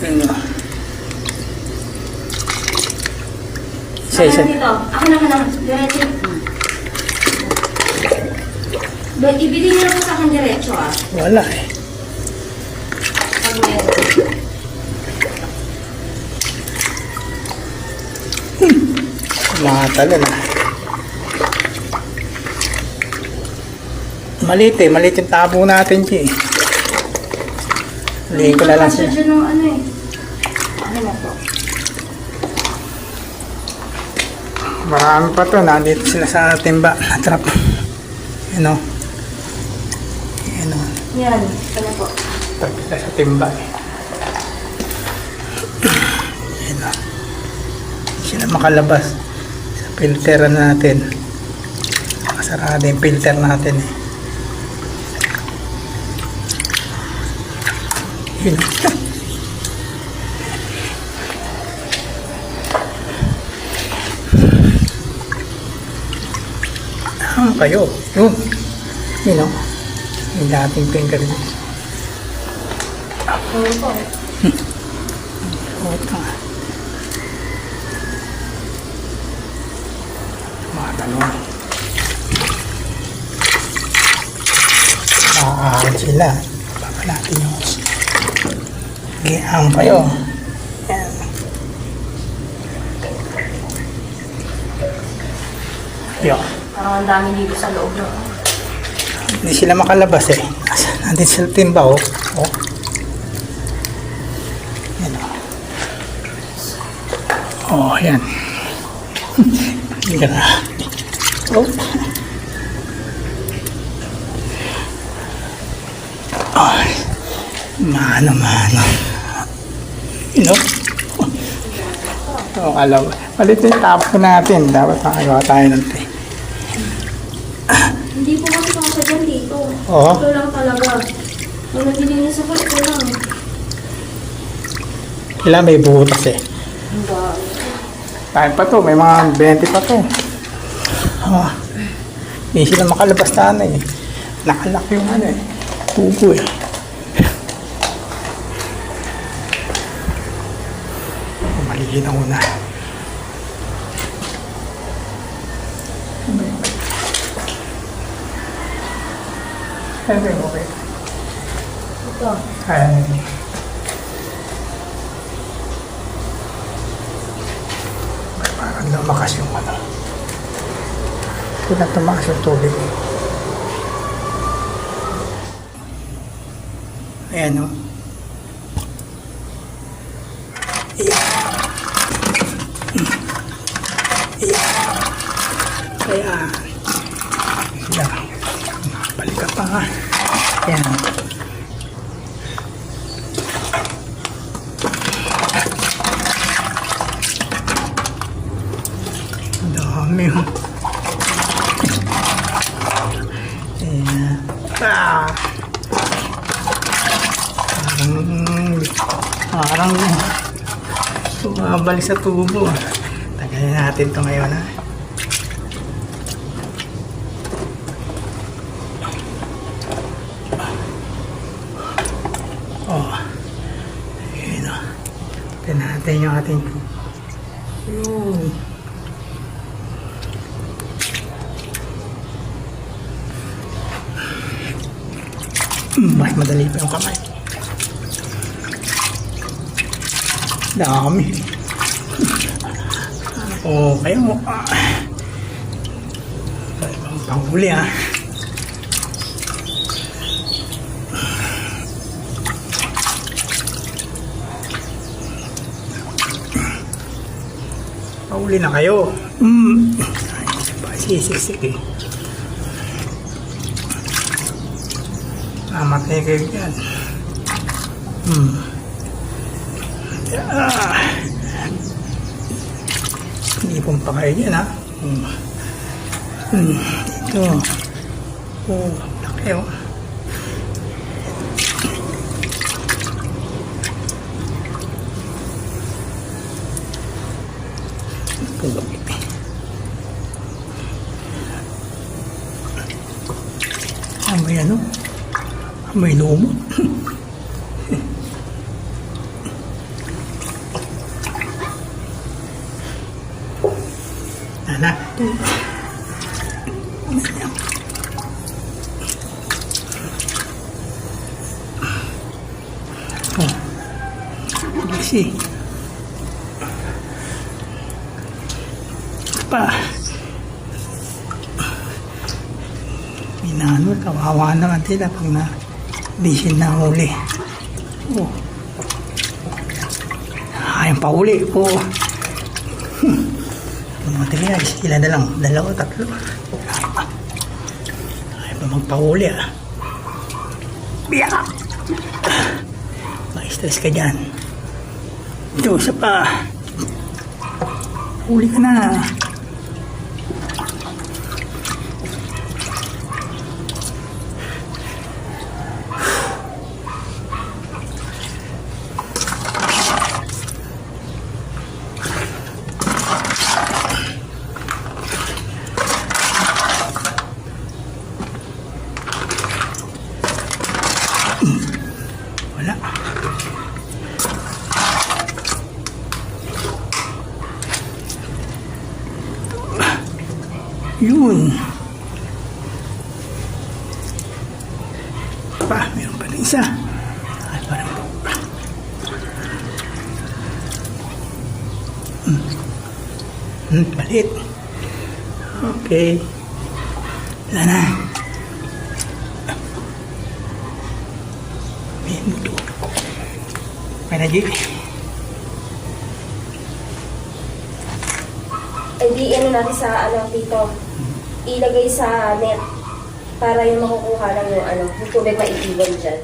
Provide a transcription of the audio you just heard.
Ano? Ako na dito. Ako na. Diretso. Ibili niyo po sa akin diretso ah. Wala eh. Pag meron. Matalo na. Maliit eh. Maliit yung tabo natin, G. Lihin ko na lang siya. Dyan ng ano eh. Ano na po? Marami pa to. Nandito sila sa timba. Natrap. Yan o. Yan o. Yan. Ano po? Trap sila sa timba eh. Yan o. Sila makalabas sa filter natin. Masarado yung filter natin eh. Yun. Kayo. Yun. Yun o. Yung dating finger niya. Ano po? Ito. Mga talong. Makakain sila. Baka natin yung gihang kayo. Yan. Yo. Parang ang dami dito sa loob no? Hindi sila makalabas eh. Nandito sila timba oh. Oh. Yan oh. Oh, yan. Grabe. Oh. Ay. Mano. You know? Oh, alam. Palit yung tapo natin. Dapat makagawa tayo ng tea. Hindi po kasi dyan dito. Oo. Ito lang talaga. Kung nabili niya sa ito lang. Sila may butas eh. Ang dami. Tayo pa to. May mga 20 pa to. Oh. Hindi sila makalabas na ano eh. Nakalak yung ano eh. Tubo eh. Maligin ako na. Okay. Ito. Ay. Parang lumakas yung ano. Kailan tumakas yung tubig. Ayan o. Ayan. Sila. Balik ka pa nga. Ayan. Ang dami o. Ayan. Ah. Parang bumabalik sa tubo. Tagalin natin ito ngayon ha. Oh. Ayun o. Tignan natin yung ating yun. Mas madali pa yung kamay. Dami. Okay mo. Panghuli ha. Panghuli na kayo. Sige. Mamatay kayo yan. Hindi pong pa kayo dyan ha. Ito. Oh, laki oh. Pulog. May ano? May lumot. Busy. Pa. Minano, kawawa naman sila pag na busy na huli. Oh. Ayaw pa huli. Oh. Matigas, sila na lang. 2, 3. Ayaw pa magpahuli ah. Biyak! Ma-stress ka dyan. Ito, isa pa. Huli ka na. Wala. Yun. Pa, meron pa na isa. Ay, parang balit. Okay. Wala na. Minuto. Kaya na, G. Eh di ano natin sa ano dito. Ilagay sa net para yung makukuha ng yung ano, yung tubig maiiwan dyan.